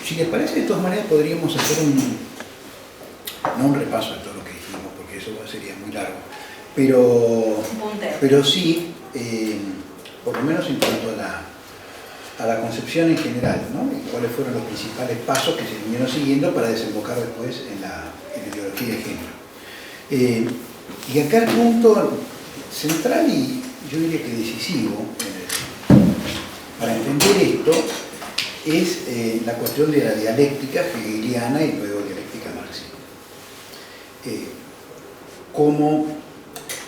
Si les parece, de todas maneras podríamos hacer no un repaso de todo lo que dijimos, porque eso sería muy largo, pero sí, por lo menos en cuanto a la concepción en general, ¿no? Y cuáles fueron los principales pasos que se vinieron siguiendo para desembocar después en la ideología de género. Y acá el punto central y yo diría que decisivo para entender esto es la cuestión de la dialéctica hegeliana y luego dialéctica marxista.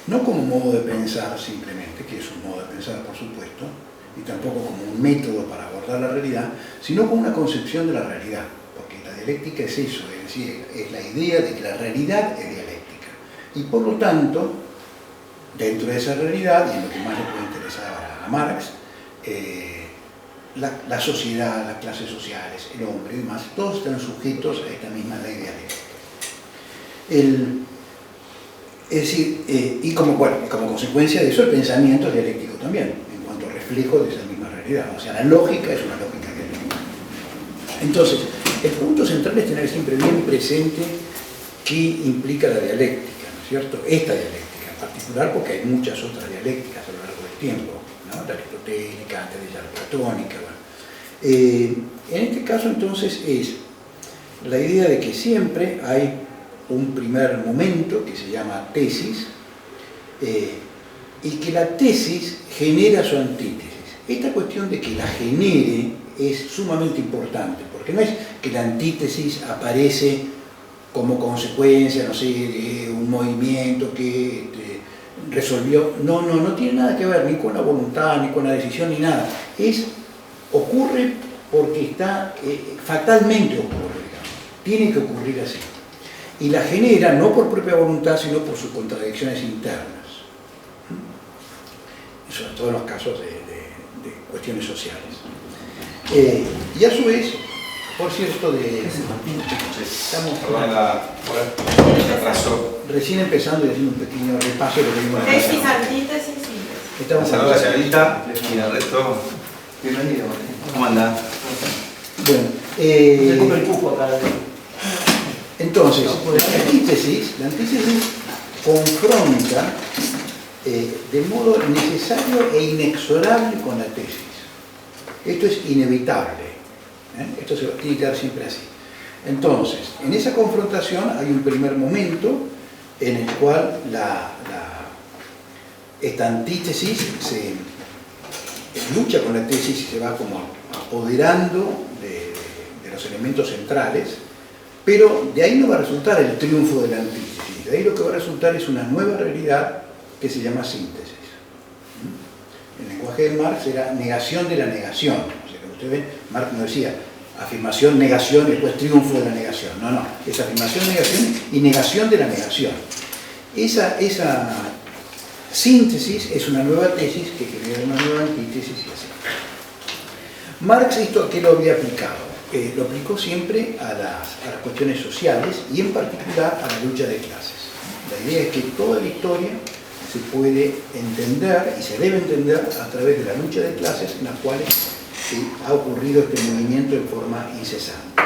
No como modo de pensar simplemente, que es un modo de pensar por supuesto, y tampoco como un método para abordar la realidad, sino como una concepción de la realidad, porque la dialéctica es eso, es decir, es la idea de que la realidad es dialéctica. Y por lo tanto, dentro de esa realidad, y en lo que más le puede interesar a Marx, la sociedad, las clases sociales, el hombre y demás, todos están sujetos a esta misma ley dialéctica. Es decir, y como consecuencia de eso el pensamiento es dialéctico también, en cuanto a reflejo de esa misma realidad. O sea, la lógica es una lógica dialéctica. Entonces, el punto central es tener siempre bien presente qué implica la dialéctica, ¿no es cierto? Esta dialéctica en particular, porque hay muchas otras dialécticas a lo largo del tiempo, ¿no? La aristotélica, antes de ella la platónica. Bueno. En este caso, entonces, es la idea de que siempre hay un primer momento que se llama tesis, y que la tesis genera su antítesis. Esta cuestión de que la genere es sumamente importante, porque no es que la antítesis aparece como consecuencia, no sé, de un movimiento que resolvió, no tiene nada que ver ni con la voluntad, ni con la decisión, ni nada. Ocurre porque está, fatalmente ocurre, digamos. Tiene que ocurrir así. Y la genera no por propia voluntad, sino por sus contradicciones internas. Sobre todo en los casos de cuestiones sociales. Y a su vez, por cierto, estamos recién empezando y haciendo un pequeño repaso de lo que vimos en la tesis, antítesis, síntesis. Saludos a la señorita y al resto. Bienvenido. ¿Cómo anda? Bueno, come el cupo acá. entonces, la antítesis confronta de modo necesario e inexorable con la tesis. Esto es inevitable. Esto se tiene que dar siempre así. Entonces, en esa confrontación hay un primer momento en el cual esta antítesis se lucha con la tesis y se va como apoderando de los elementos centrales, pero de ahí no va a resultar el triunfo de la antítesis. De ahí lo que va a resultar es una nueva realidad que se llama síntesis. El lenguaje de Marx era negación de la negación. O sea, que usted ve, Marx no decía afirmación, negación y después triunfo de la negación. No, es afirmación, negación y negación de la negación. Esa síntesis es una nueva tesis que genera una nueva antítesis y así. Marx esto a qué lo había aplicado. Lo aplicó siempre a las cuestiones sociales y en particular a la lucha de clases. La idea es que toda la historia se puede entender y se debe entender a través de la lucha de clases en las cuales ha ocurrido este movimiento en forma incesante.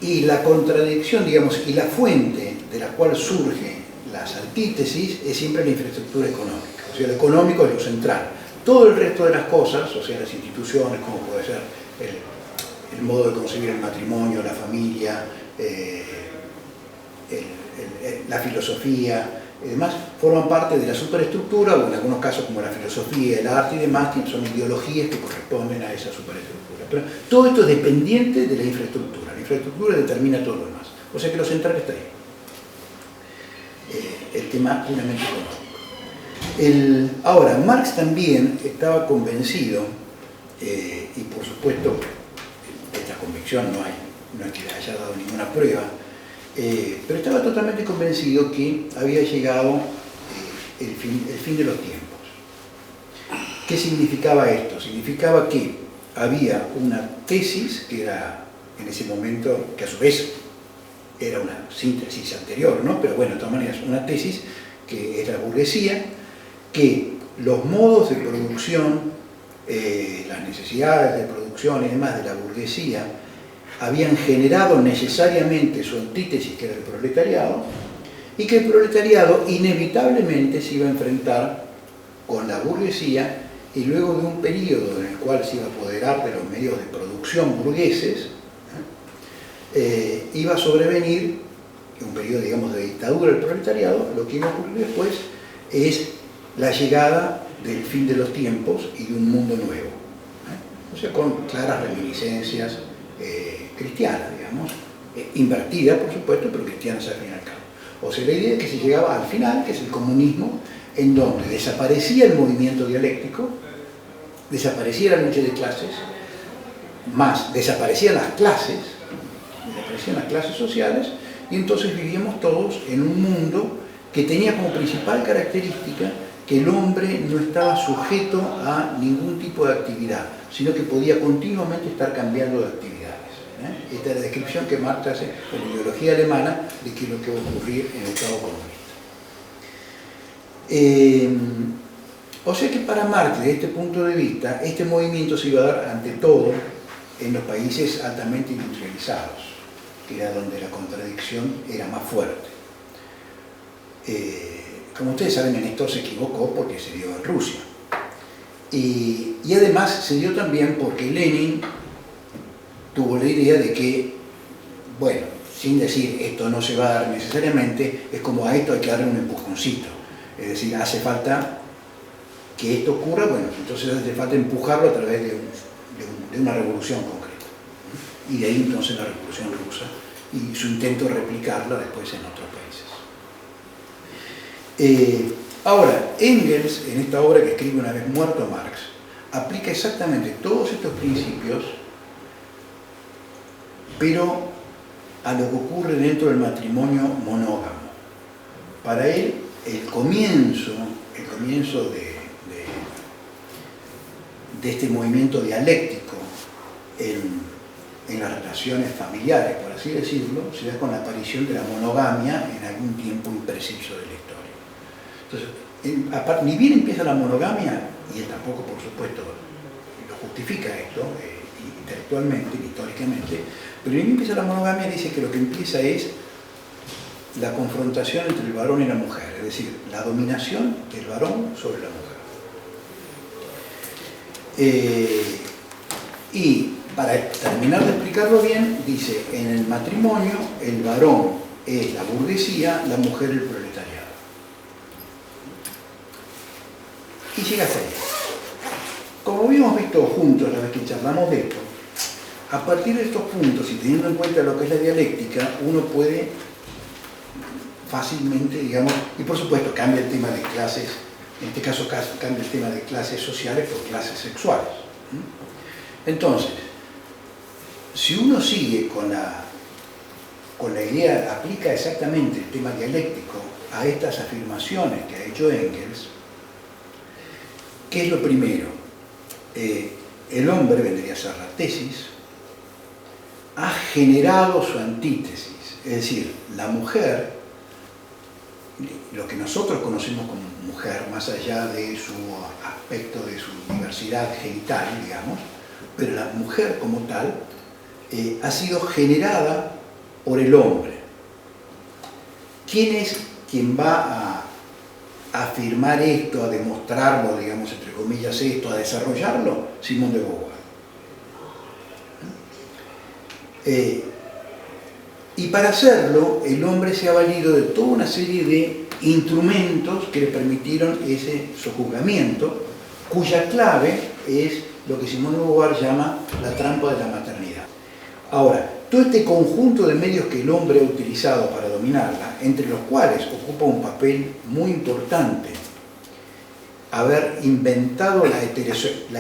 Y la contradicción, digamos, y la fuente de la cual surgen las antítesis es siempre la infraestructura económica. O sea, lo económico es lo central. Todo el resto de las cosas, o sea, las instituciones, como puede ser el modo de concebir el matrimonio, la familia, la filosofía y demás, forman parte de la superestructura, o en algunos casos como la filosofía, el arte y demás, que son ideologías que corresponden a esa superestructura. Pero todo esto es dependiente de la infraestructura. La infraestructura determina todo lo demás. O sea que lo central está ahí. El tema puramente económico. Ahora, Marx también estaba convencido, y por supuesto, esta convicción no es que le haya dado ninguna prueba, pero estaba totalmente convencido que había llegado el fin de los tiempos. ¿Qué significaba esto? Significaba que había una tesis que era en ese momento, que a su vez era una síntesis anterior, ¿no? Pero bueno, de todas maneras, una tesis que es la burguesía, que los modos de producción, las necesidades de producción y demás de la burguesía habían generado necesariamente su antítesis, que era el proletariado, y que el proletariado inevitablemente se iba a enfrentar con la burguesía, y luego de un periodo en el cual se iba a apoderar de los medios de producción burgueses, iba a sobrevenir un periodo, digamos, de dictadura del proletariado. Lo que iba a ocurrir después es la llegada del fin de los tiempos y de un mundo nuevo, o sea, con claras reminiscencias cristianas, digamos, invertidas, por supuesto, pero cristianas al fin y al cabo. O sea, la idea es que se llegaba al final, que es el comunismo, en donde desaparecía el movimiento dialéctico, desaparecía la lucha de clases, más desaparecían las clases sociales, y entonces vivíamos todos en un mundo que tenía como principal característica que el hombre no estaba sujeto a ningún tipo de actividad, sino que podía continuamente estar cambiando de actividades. Esta es la descripción que Marx hace en la ideología alemana de qué es lo que va a ocurrir en el Estado comunista. O sea que para Marx, desde este punto de vista, este movimiento se iba a dar ante todo en los países altamente industrializados, que era donde la contradicción era más fuerte. Como ustedes saben, en esto se equivocó porque se dio en Rusia. Y además se dio también porque Lenin tuvo la idea de que, bueno, sin decir esto no se va a dar necesariamente, es como a esto hay que darle un empujoncito. Es decir, hace falta que esto ocurra, bueno, entonces hace falta empujarlo a través de una revolución concreta. Y de ahí entonces la revolución rusa y su intento de replicarla después en otros países. Ahora, Engels, en esta obra que escribe una vez muerto Marx, aplica exactamente todos estos principios, pero a lo que ocurre dentro del matrimonio monógamo. Para él, el comienzo de este movimiento dialéctico en las relaciones familiares, por así decirlo, se da con la aparición de la monogamia en algún tiempo impreciso de la historia. Entonces, ni bien empieza la monogamia, y él tampoco, por supuesto, lo justifica esto intelectualmente, históricamente, pero ni bien empieza la monogamia, dice que lo que empieza es la confrontación entre el varón y la mujer, es decir, la dominación del varón sobre la mujer. Y para terminar de explicarlo bien, dice, en el matrimonio el varón es la burguesía, la mujer el proletariado. Y llega hasta ahí. Como habíamos visto juntos la vez que charlamos de esto, a partir de estos puntos y teniendo en cuenta lo que es la dialéctica, uno puede fácilmente, digamos, y por supuesto cambia el tema de clases, en este caso cambia el tema de clases sociales por clases sexuales. Entonces, si uno sigue con la idea, aplica exactamente el tema dialéctico a estas afirmaciones que ha hecho Engels, ¿qué es lo primero? El hombre, vendría a ser la tesis, ha generado su antítesis, es decir, la mujer, lo que nosotros conocemos como mujer, más allá de su aspecto, de su diversidad genital, digamos, pero la mujer como tal ha sido generada por el hombre. ¿Quién es quien va a afirmar esto, a demostrarlo, digamos, entre comillas, esto, a desarrollarlo? Simone de Beauvoir. Y para hacerlo, el hombre se ha valido de toda una serie de instrumentos que le permitieron ese sojuzgamiento, cuya clave es lo que Simone de Beauvoir llama la trampa de la maternidad. Ahora, todo este conjunto de medios que el hombre ha utilizado para dominarla, entre los cuales ocupa un papel muy importante haber inventado la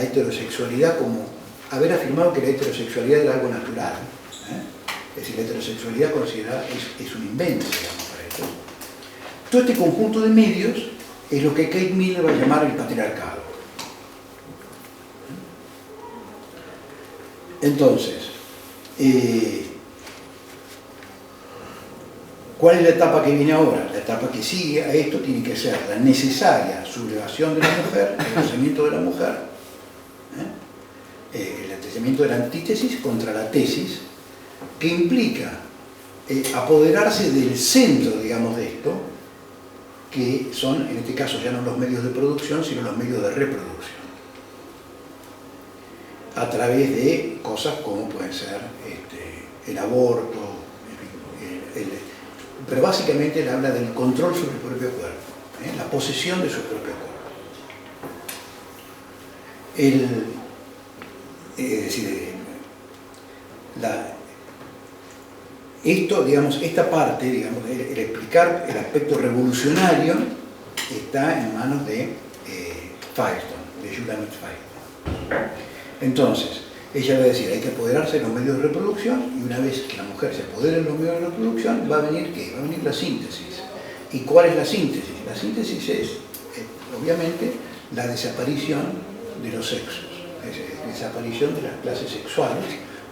heterosexualidad, como haber afirmado que la heterosexualidad era algo natural. Es decir, la heterosexualidad considerada es un invento, digamos, para esto. Todo este conjunto de medios es lo que Kate Miller va a llamar el patriarcado. Entonces, ¿cuál es la etapa que viene ahora? La etapa que sigue a esto tiene que ser la necesaria sublevación de la mujer, el lanzamiento de la mujer, el lanzamiento de la antítesis contra la tesis, que implica apoderarse del centro, digamos, de esto, que son, en este caso, ya no los medios de producción, sino los medios de reproducción, a través de cosas como pueden ser el aborto, pero básicamente él habla del control sobre el propio cuerpo, la posesión de su propio cuerpo. Es decir, esto, digamos, esta parte, digamos, el explicar el aspecto revolucionario está en manos de Firestone, de Julian Firestone. Entonces, ella va a decir, hay que apoderarse de los medios de reproducción, y una vez que la mujer se apodere de los medios de reproducción, va a venir ¿qué? Va a venir la síntesis. ¿Y cuál es la síntesis? La síntesis es, obviamente, la desaparición de los sexos, es desaparición de las clases sexuales,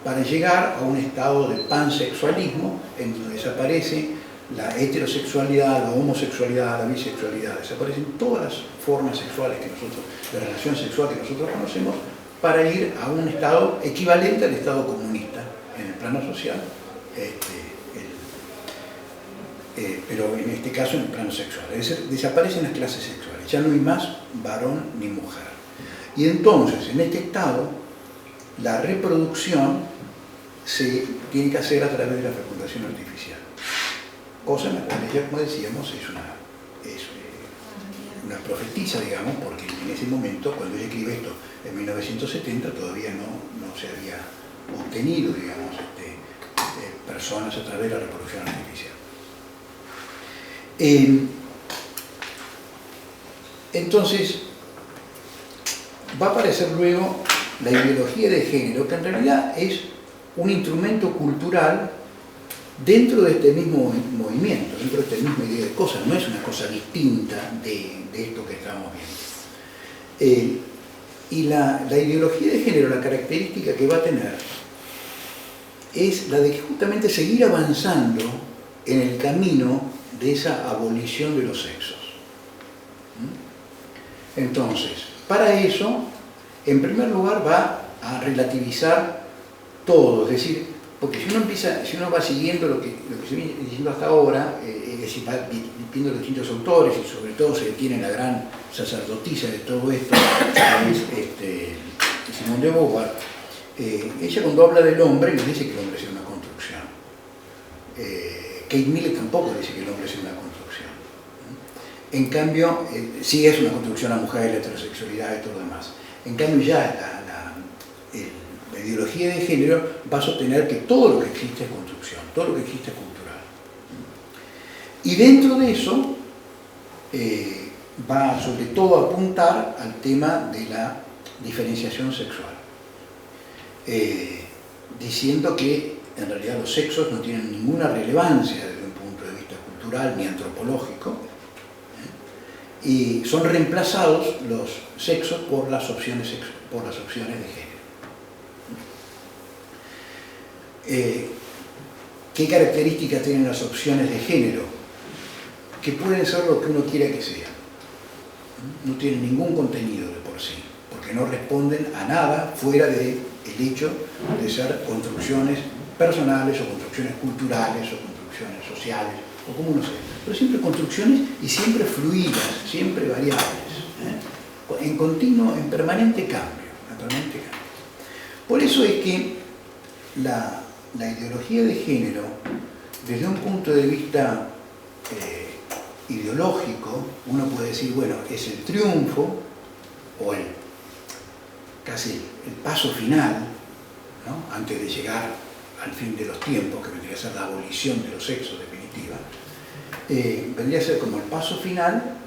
para llegar a un estado de pansexualismo en donde desaparece la heterosexualidad, la homosexualidad, la bisexualidad, desaparecen todas las formas sexuales que nosotros, de relación sexual que nosotros conocemos, para ir a un estado equivalente al estado comunista en el plano social, pero en este caso en el plano sexual. Es decir, desaparecen las clases sexuales, ya no hay más varón ni mujer. Y entonces, en este estado, la reproducción se tiene que hacer a través de la fecundación artificial, cosa en la cual ella, como decíamos, es una profetisa, digamos, porque en ese momento, cuando ella escribe esto en 1970, todavía no se había obtenido, digamos, personas a través de la reproducción artificial. Entonces, va a aparecer luego la ideología de género, que en realidad es un instrumento cultural dentro de este mismo movimiento, dentro de esta misma idea de cosas, no es una cosa distinta de esto que estamos viendo. Y la ideología de género, la característica que va a tener, es la de justamente seguir avanzando en el camino de esa abolición de los sexos. Entonces, para eso, en primer lugar va a relativizar todo, es decir, porque si uno va siguiendo lo que se viene diciendo hasta ahora, es decir, va viendo los distintos autores, y sobre todo se detiene la gran sacerdotisa de todo esto, que es Simone de Beauvoir, ella cuando habla del hombre no dice que el hombre sea una construcción. Kate Millett tampoco dice que el hombre sea una construcción. En cambio, sí es una construcción la mujer, la heterosexualidad y todo lo demás. En cambio ya la ideología de género va a sostener que todo lo que existe es construcción, todo lo que existe es cultural. Y dentro de eso va sobre todo a apuntar al tema de la diferenciación sexual, diciendo que en realidad los sexos no tienen ninguna relevancia desde un punto de vista cultural ni antropológico, y son reemplazados los sexos por las opciones de género. ¿Qué características tienen las opciones de género? Que pueden ser lo que uno quiera que sean. No tienen ningún contenido de por sí, porque no responden a nada fuera del hecho de ser construcciones personales o construcciones culturales o construcciones sociales, o como uno sea, pero siempre construcciones y siempre fluidas, siempre variables, en continuo, en permanente cambio. Por eso es que la ideología de género, desde un punto de vista ideológico, uno puede decir, bueno, es el triunfo o casi el paso final, ¿no? Antes de llegar al fin de los tiempos, que vendría a ser la abolición de los sexos definitiva, vendría a ser como el paso final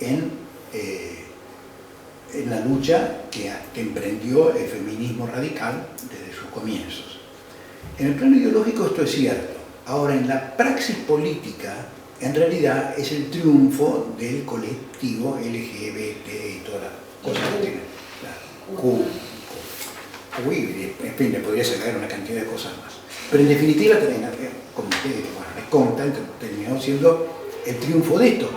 en la lucha que emprendió el feminismo radical desde sus comienzos. En el plano ideológico esto es cierto. Ahora, en la praxis política, en realidad es el triunfo del colectivo LGBT y todas las cosas que tienen. En fin, le podría sacar una cantidad de cosas más. Pero en definitiva, como ustedes les contan, terminó siendo el triunfo de esto.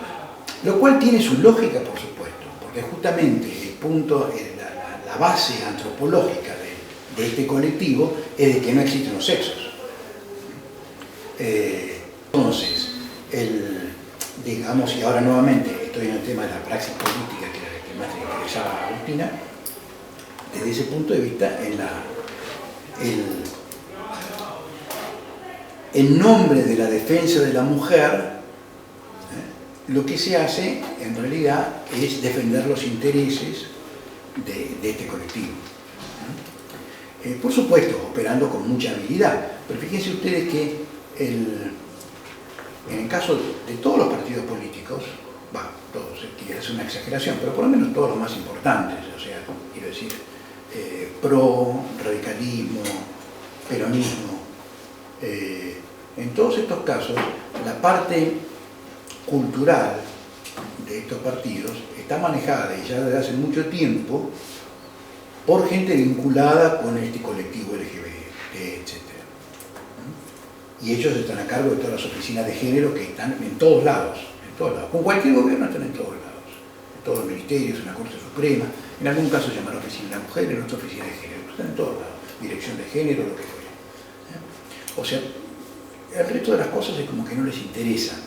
Lo cual tiene su lógica, por supuesto, porque justamente el punto, la base antropológica de este colectivo es de que no existen los sexos. Entonces, digamos, y ahora nuevamente estoy en el tema de la praxis política, que era el que más le interesaba a Agustina, desde ese punto de vista, en nombre de la defensa de la mujer, lo que se hace en realidad es defender los intereses de este colectivo. Por supuesto, operando con mucha habilidad, pero fíjense ustedes que en el caso de todos los partidos políticos, todos, es una exageración, pero por lo menos todos los más importantes, o sea, quiero decir, PRO, radicalismo, peronismo, en todos estos casos, la parte cultural de estos partidos está manejada y ya desde hace mucho tiempo por gente vinculada con este colectivo LGBT, etc. Y ellos están a cargo de todas las oficinas de género que están en todos lados. Con cualquier gobierno están en todos lados. En todos los ministerios, en la Corte Suprema, en algún caso se llama la oficina de la mujer, en otra oficina de género. Están en todos lados. Dirección de género, lo que fuera. O sea, el resto de las cosas es como que no les interesa.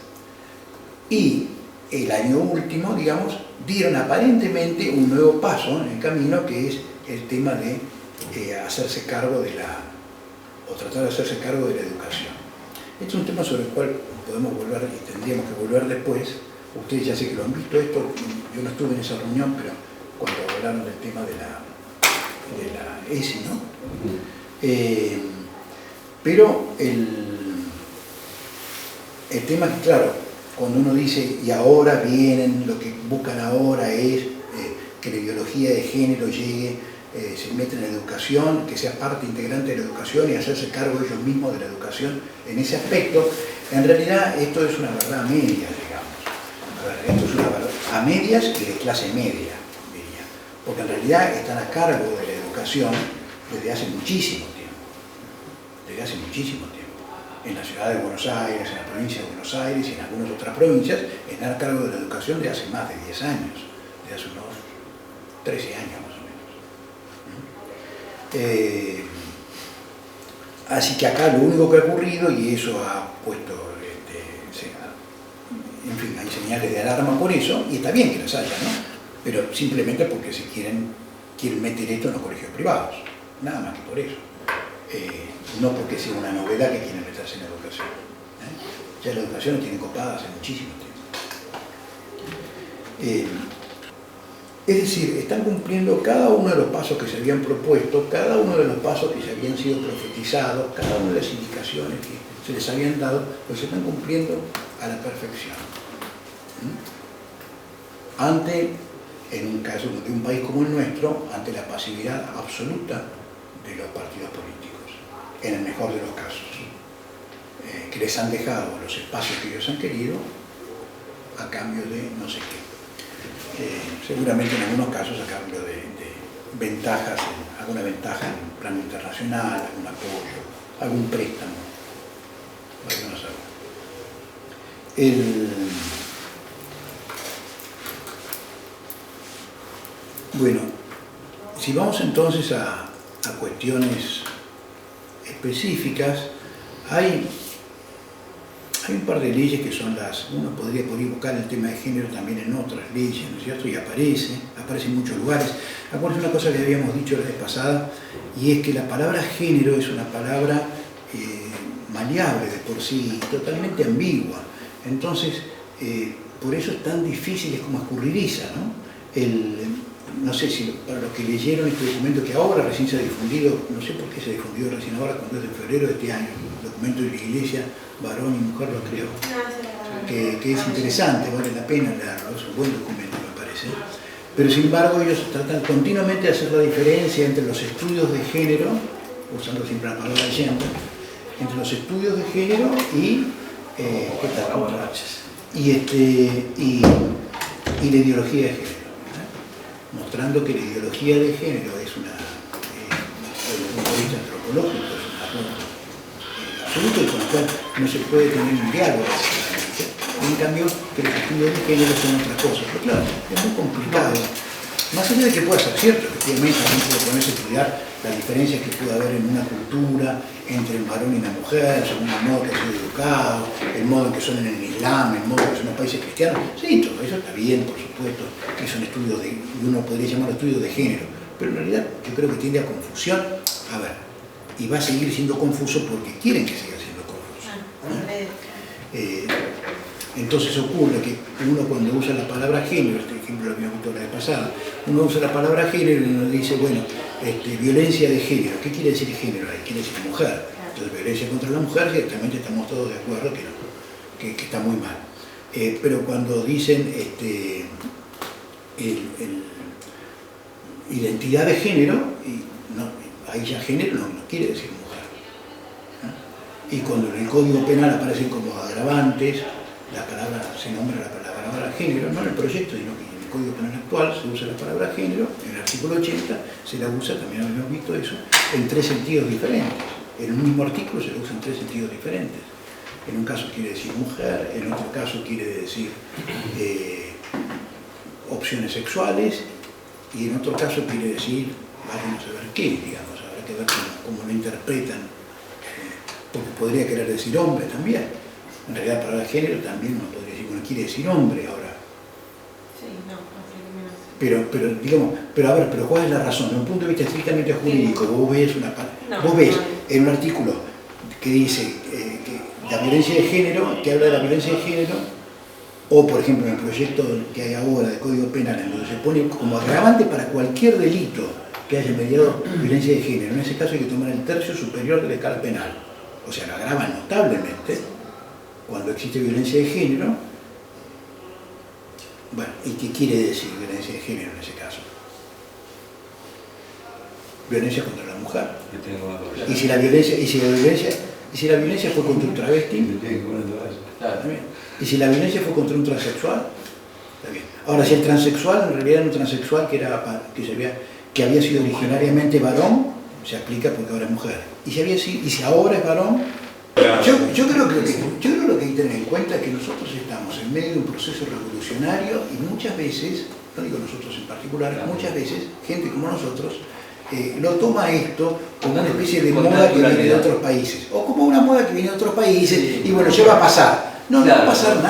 Y el año último, digamos, dieron aparentemente un nuevo paso en el camino, que es el tema de hacerse cargo de o tratar de hacerse cargo de la educación. Este es un tema sobre el cual podemos volver y tendríamos que volver después. Ustedes ya sé que lo han visto esto, yo no estuve en esa reunión, pero cuando hablaron del tema de la ESI, ¿no? Pero el tema es que, claro, cuando uno dice, y ahora vienen, lo que buscan ahora es que la ideología de género llegue, se meta en la educación, que sea parte integrante de la educación y hacerse cargo ellos mismos de la educación en ese aspecto, en realidad esto es una verdad a medias, digamos. Esto es una verdad a medias y de clase media, diría. Porque en realidad están a cargo de la educación desde hace muchísimo tiempo. Desde hace muchísimo tiempo. En la ciudad de Buenos Aires, en la provincia de Buenos Aires y en algunas otras provincias, están a cargo de la educación de hace más de 10 años, de hace unos 13 años más o menos. Así que acá lo único que ha ocurrido, y eso ha puesto, en fin, hay señales de alarma por eso, y está bien que las haya, ¿no? Pero simplemente porque se quieren meter esto en los colegios privados, nada más que por eso. No porque sea una novedad que quieren meterse en la educación. Ya la educación la tienen copada hace muchísimo tiempo. Es decir, están cumpliendo cada uno de los pasos que se habían propuesto, cada uno de los pasos que se habían sido profetizados, cada una de las indicaciones que se les habían dado, pues se están cumpliendo a la perfección. En un caso de un país como el nuestro, ante la pasividad absoluta de los partidos políticos, en el mejor de los casos, que les han dejado los espacios que ellos han querido a cambio de no sé qué. Seguramente en algunos casos a cambio de ventajas, alguna ventaja en el plano internacional, algún apoyo, algún préstamo, vaya uno a saber. Bueno, si vamos entonces a cuestiones específicas, hay un par de leyes que son uno podría buscar el tema de género también en otras leyes, ¿no es cierto? Y aparece en muchos lugares. Acuérdense una cosa que habíamos dicho la vez pasada, y es que la palabra género es una palabra maleable de por sí, totalmente ambigua. Entonces, por eso es tan difícil, es como escurridiza, ¿no? No sé si para los que leyeron este documento que ahora recién se ha difundido, no sé por qué se ha difundido recién ahora, cuando es de febrero de este año, el documento de la Iglesia, varón y mujer lo creo, que es interesante, vale la pena leerlo, es un buen documento me parece, pero sin embargo ellos tratan continuamente de hacer la diferencia entre los estudios de género, usando siempre la palabra gender, entre los estudios de género y y la ideología de género, mostrando que la ideología de género es desde un punto de vista antropológico, es un asunto absoluto y con el cual no se puede tener un diálogo. En cambio, que los estudios de género son otra cosa. Pero claro, es muy complicado. Más allá de que pueda ser cierto, efectivamente, también puede ponerse a estudiar la diferencia que puede haber en una cultura entre el varón y la mujer, según el modo que han sido educados, el modo en que son en el Islam, el modo en que son en los países cristianos. Sí, todo eso está bien, por supuesto, que son estudios de, uno podría llamar estudios de género, pero en realidad yo creo que tiende a confusión. A ver, y va a seguir siendo confuso porque quieren que siga siendo confuso. Entonces ocurre que uno cuando usa la palabra género, este ejemplo lo habíamos visto la vez pasada, uno usa la palabra género y uno dice, bueno, violencia de género. ¿Qué quiere decir género ahí? Quiere decir mujer. Entonces violencia contra la mujer, ciertamente estamos todos de acuerdo que está muy mal. Pero cuando dicen identidad de género, ahí ya género no quiere decir mujer. Y cuando en el Código Penal aparecen como agravantes, se nombra la palabra género, no en el proyecto, sino que en el Código Penal actual se usa la palabra género, en el artículo 80 se la usa, también habíamos visto eso, en 3 sentidos diferentes. En un mismo artículo se la usa en 3 sentidos diferentes. En un caso quiere decir mujer, en otro caso quiere decir opciones sexuales, y en otro caso quiere decir, vamos a ver qué, digamos, habrá que ver cómo lo interpretan, porque podría querer decir hombre también. En realidad, para el género también uno podría decir, bueno, quiere decir hombre ahora. Sí, no, Pero a ver, ¿cuál es la razón? Desde un punto de vista estrictamente jurídico, vos ves en un artículo que dice que la violencia de género, que habla de la violencia de género, o por ejemplo en el proyecto que hay ahora de Código Penal, en donde se pone como agravante para cualquier delito que haya mediado violencia de género. En ese caso hay que tomar el tercio superior de la escala penal. O sea, lo agrava notablemente cuando existe violencia de género. Bueno, ¿y qué quiere decir violencia de género en ese caso? Violencia contra la mujer. ¿Y si la violencia fue contra un travesti? ¿Y si la violencia fue contra un transexual? Está bien. Ahora, si el transexual en realidad era un transexual que había sido originariamente varón, se aplica porque ahora es mujer. Y si ahora es varón, yo creo que lo que hay que tener en cuenta es que nosotros estamos en medio de un proceso revolucionario y muchas veces, no digo nosotros en particular, muchas veces gente como nosotros lo toma esto como una especie de moda que viene de otros países, o como una moda que viene de otros países y bueno, ya va a pasar. No va a pasar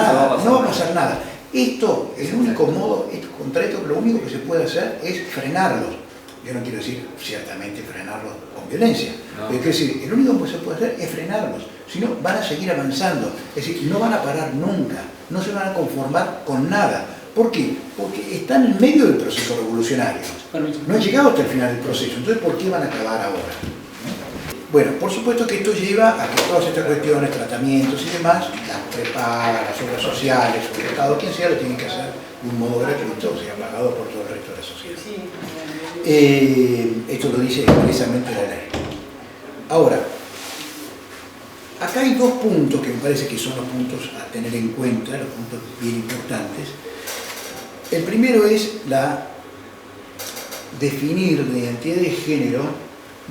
nada. Esto, el único modo, contra esto, lo único que se puede hacer es frenarlos. Yo no quiero decir, ciertamente, frenarlos con violencia. Pero quiero decir, el único que se puede hacer es frenarlos. Si no, van a seguir avanzando. Es decir, no van a parar nunca. No se van a conformar con nada. ¿Por qué? Porque están en medio del proceso revolucionario. No han llegado hasta el final del proceso. Entonces, ¿por qué van a acabar ahora? Bueno, por supuesto que esto lleva a que todas estas cuestiones, tratamientos y demás, las prepagas, las obras sociales, el Estado, quien sea, lo tienen que hacer de un modo gratuito, o sea, pagado por todo el resto de la sociedad. Esto lo dice expresamente la ley. Ahora, acá hay 2 puntos que me parece que son los puntos a tener en cuenta, los puntos bien importantes. El primero es definir la identidad de género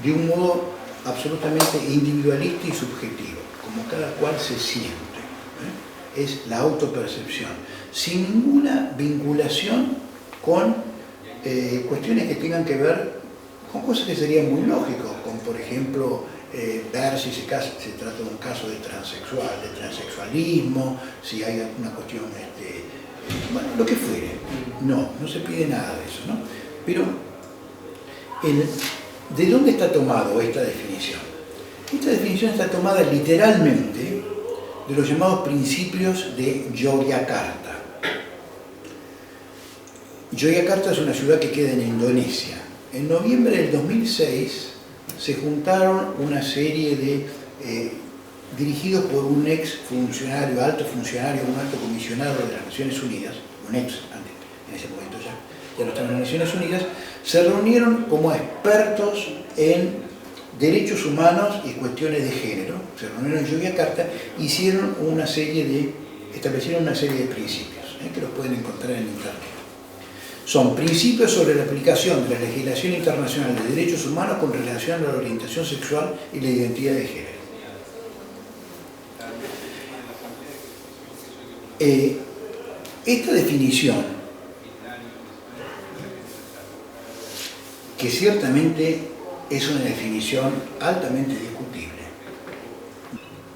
de un modo absolutamente individualista y subjetivo, como cada cual se siente. Es la autopercepción, sin ninguna vinculación con cuestiones que tengan que ver con cosas que serían muy lógicas, como por ejemplo ver si se trata de un caso de transexualismo, si hay alguna cuestión, bueno, lo que fuere. No se pide nada de eso, ¿no? Pero, ¿de dónde está tomado esta definición? Esta definición está tomada literalmente de los llamados principios de Yogyakarta. Yogyakarta es una ciudad que queda en Indonesia. En noviembre del 2006 se juntaron una serie de dirigidos por un ex funcionario, alto funcionario, un alto comisionado de las Naciones Unidas, un ex, en ese momento ya no estaban en las Naciones Unidas, se reunieron como expertos en derechos humanos y cuestiones de género, se reunieron en Yogyakarta, establecieron una serie de principios, que los pueden encontrar en internet. Son principios sobre la aplicación de la legislación internacional de derechos humanos con relación a la orientación sexual y la identidad de género. Esta definición que ciertamente es una definición altamente discutible.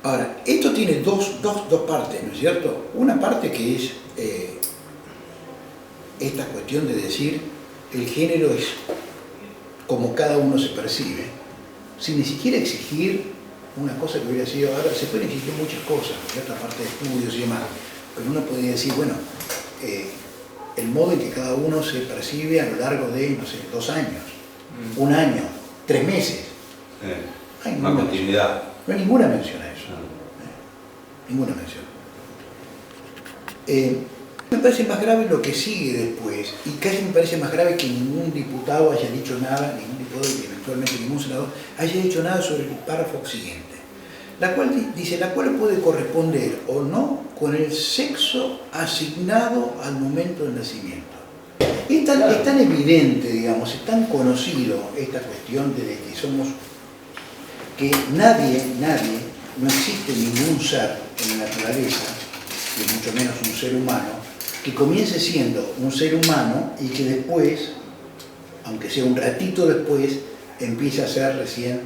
Ahora, esto tiene dos partes, ¿no es cierto? Una parte que es esta cuestión de decir el género es como cada uno se percibe, sin ni siquiera exigir una cosa que hubiera sido, ahora se pueden exigir muchas cosas, cierta parte de estudios y demás, pero uno podría decir, bueno, el modo en que cada uno se percibe a lo largo de, no sé, 2 años, 1 año, 3 meses. Una continuidad. No hay ninguna mención a eso. Ninguna mención. Me parece más grave lo que sigue después, y casi me parece más grave que ningún diputado haya dicho nada, ningún diputado y eventualmente ningún senador haya dicho nada sobre el párrafo siguiente, la cual dice, la cual puede corresponder o no con el sexo asignado al momento del nacimiento. Es tan evidente, digamos, es tan conocido esta cuestión de que somos, que nadie, no existe ningún ser en la naturaleza, y mucho menos un ser humano, que comience siendo un ser humano y que después, aunque sea un ratito después, empiece a ser recién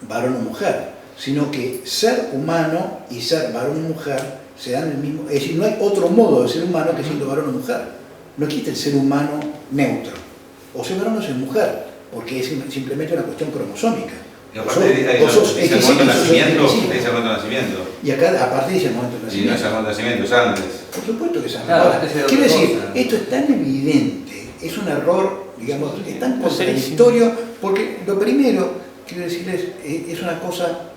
varón o mujer, sino que ser humano y ser varón o mujer se dan el mismo, es decir, no hay otro modo de ser humano que siendo varón o mujer. No existe el ser humano neutro, o ser varón o ser mujer, porque es simplemente una cuestión cromosómica. Y aparte dice el momento de nacimiento. Y acá aparte dice el momento de nacimiento. Y no es el momento de nacimiento, es antes. Por supuesto que es antes. Claro, Ahora, quiero decir, cosa. esto es tan evidente, es un error, digamos, es tan contradictorio, porque lo primero, quiero decirles, es una cosa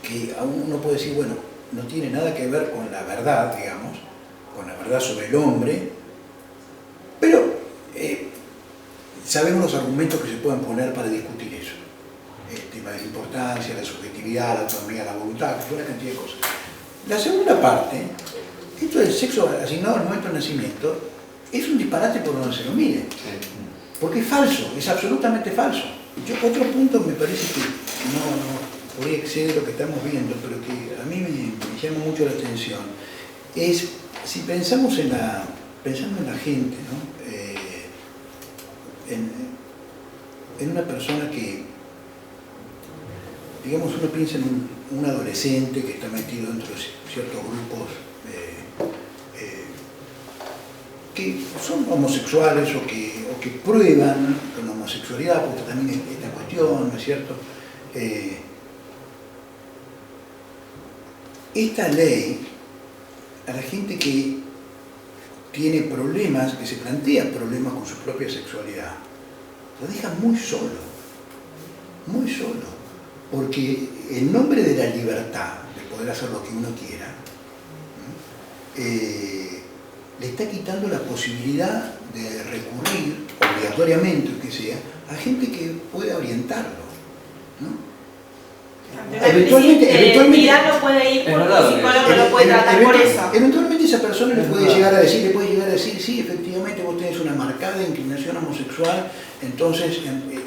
que aún uno puede decir, bueno, no tiene nada que ver con la verdad, digamos, con la verdad sobre el hombre, pero sabemos los argumentos que se pueden poner para discutir eso. El tema de la importancia, la subjetividad, la autonomía, la voluntad, una cantidad de cosas. La segunda parte, esto del sexo asignado al momento del nacimiento, es un disparate por donde se lo mire, porque es falso, es absolutamente falso. Otro punto me parece que no por ahí excede lo que estamos viendo, pero que a mí me llama mucho la atención, es si pensamos pensando en la gente, ¿no? En una persona que, digamos, uno piensa en un adolescente que está metido dentro de ciertos grupos que son homosexuales o que prueban con la homosexualidad, porque también es esta cuestión, ¿no es cierto? Esta ley, a la gente que tiene problemas, que se plantea problemas con su propia sexualidad, lo deja muy solo, porque en nombre de la libertad, de poder hacer lo que uno quiera, le está quitando la posibilidad de recurrir, obligatoriamente o que sea, a gente que pueda orientarlo, ¿no? Eventualmente no puede ir porque el psicólogo lo puede tratar por eso. Eventualmente esa persona le puede llegar a decir, sí, efectivamente vos tenés una marcada inclinación homosexual, entonces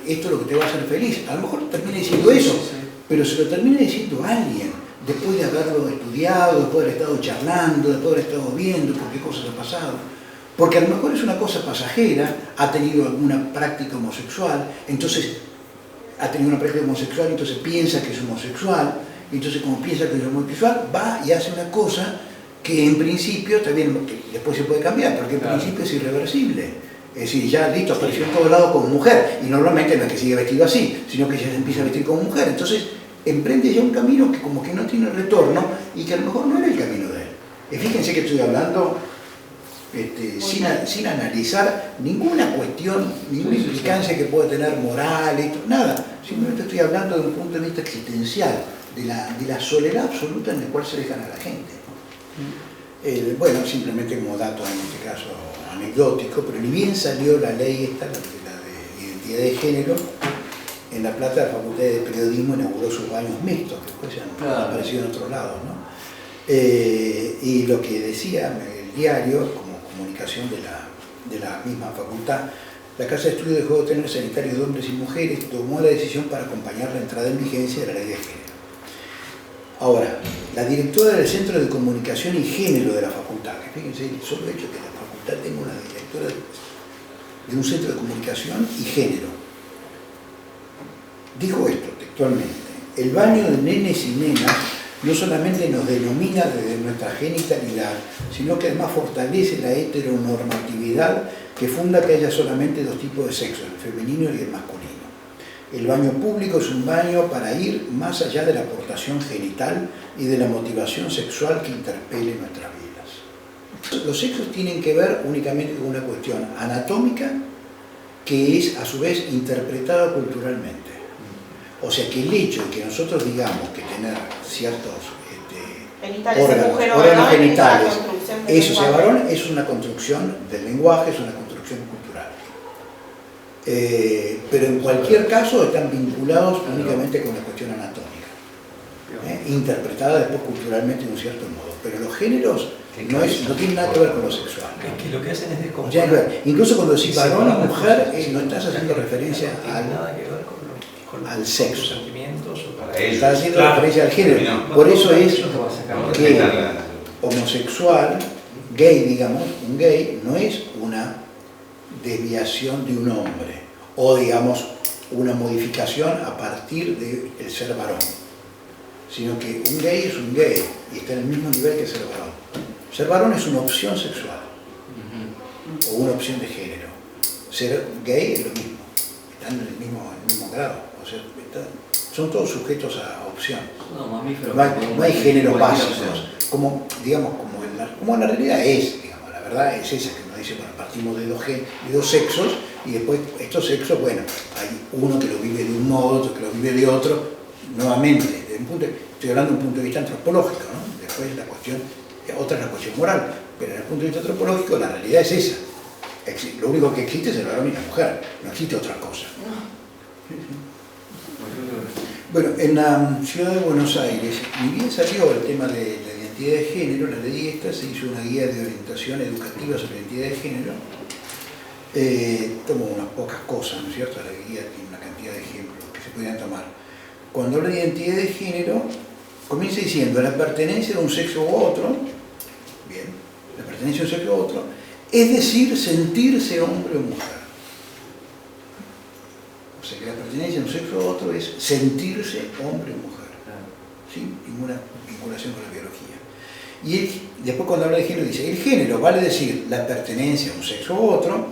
esto es lo que te va a hacer feliz. A lo mejor termina diciendo eso, pero se lo termina diciendo alguien, después de haberlo estudiado, después de haber estado charlando, después de haber estado viendo por qué cosas ha pasado. Porque a lo mejor es una cosa pasajera, ha tenido alguna práctica homosexual, entonces ha tenido una práctica homosexual, entonces piensa que es homosexual, entonces como piensa que es homosexual, va y hace una cosa que en principio, está bien, que después se puede cambiar, pero que en principio es irreversible. Es decir, ya listo, apareció en todos lados como mujer, y normalmente no es que sigue vestido así, sino que ya se empieza a vestir como mujer, entonces emprende ya un camino que como que no tiene retorno y que a lo mejor no era el camino de él. Fíjense que estoy hablando sin analizar ninguna cuestión, ninguna implicancia que pueda tener moral, nada. Simplemente estoy hablando de un punto de vista existencial, de la soledad absoluta en la cual se dejan a la gente, ¿no? Bueno, simplemente como dato en este caso anecdótico, pero ni bien salió la ley esta, la de identidad de género, en La Plata la Facultad de Periodismo inauguró sus baños mixtos, que después ya han aparecido en otros lados, ¿no? Y lo que decía el diario, como comunicación de la misma facultad, la Casa de Estudio dejó de tener sanitarios de hombres y mujeres, tomó la decisión para acompañar la entrada en vigencia de la ley de género. Ahora, la directora del Centro de Comunicación y Género de la facultad, que fíjense el solo hecho que la facultad tenga una directora de un centro de comunicación y género. Dijo esto textualmente: el baño de nenes y nenas no solamente nos denomina desde nuestra genitalidad, sino que además fortalece la heteronormatividad que funda que haya solamente dos tipos de sexo, el femenino y el masculino. El baño público es un baño para ir más allá de la aportación genital y de la motivación sexual que interpele nuestras vidas. Los sexos tienen que ver únicamente con una cuestión anatómica que es a su vez interpretada culturalmente. O sea que el hecho de que nosotros digamos que tener ciertos órganos genitales, eso sea varón, es una construcción del lenguaje, es una construcción cultural. Pero en cualquier caso están vinculados únicamente con la cuestión anatómica, interpretada después culturalmente de un cierto modo. Pero los géneros no tienen nada que ver con lo sexual. Es que lo que hacen es descomponer. Incluso cuando decís varón o mujer, no estás haciendo referencia al sexo. Estás haciendo referencia al género. Por eso es que homosexual, gay, digamos, un gay no es una desviación de un hombre o, digamos, una modificación a partir del ser varón, sino que un gay es un gay y está en el mismo nivel que ser varón. Ser varón es una opción sexual o una opción de género. Ser gay es lo mismo, están en el mismo grado. O sea, son todos sujetos a opción. No hay géneros básicos, como en la realidad es, digamos, la verdad es esa, que nos dice, bueno, partimos de dos sexos y después estos sexos, bueno, hay uno que lo vive de un modo, otro que lo vive de otro, nuevamente, estoy hablando de un punto de vista antropológico, ¿no? Después otra es la cuestión moral, pero desde el punto de vista antropológico la realidad es esa. Lo único que existe es el varón y la mujer, no existe otra cosa. Bueno, en la ciudad de Buenos Aires, ni bien salió el tema de la identidad de género, la ley esta, se hizo una guía de orientación educativa sobre la identidad de género. Tomo unas pocas cosas, ¿no es cierto? La guía tiene una cantidad de ejemplos que se podrían tomar. Cuando habla de identidad de género, comienza diciendo la pertenencia a un sexo u otro, bien, la pertenencia a un sexo u otro, es decir, sentirse hombre o mujer. O sea que la pertenencia a un sexo u otro es sentirse hombre o mujer, sin ninguna vinculación con la biología. Y después cuando habla de género dice, el género, vale decir, la pertenencia a un sexo u otro,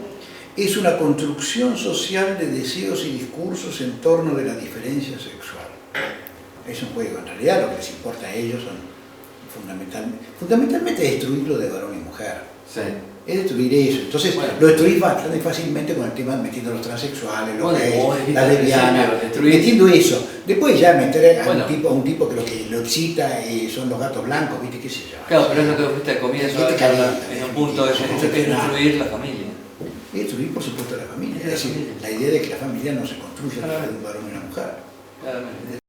es una construcción social de deseos y discursos en torno de la diferencia sexual. Es un juego, en realidad lo que les importa a ellos son fundamentalmente destruirlo de varón y mujer. Sí. Es destruir eso. Entonces lo destruís bastante fácilmente con el tema metiendo los transexuales, los gays, las lesbianas, metiendo eso. Después ya meter a un tipo que lo que lo excita son los gatos blancos, ¿viste? ¿Qué sé yo? Claro, pero es lo que fuiste de comida, en un punto es destruir la familia. Y destruir, por supuesto, la familia. Es decir, la idea de que la familia no se construye a través de un varón y una mujer. Claramente.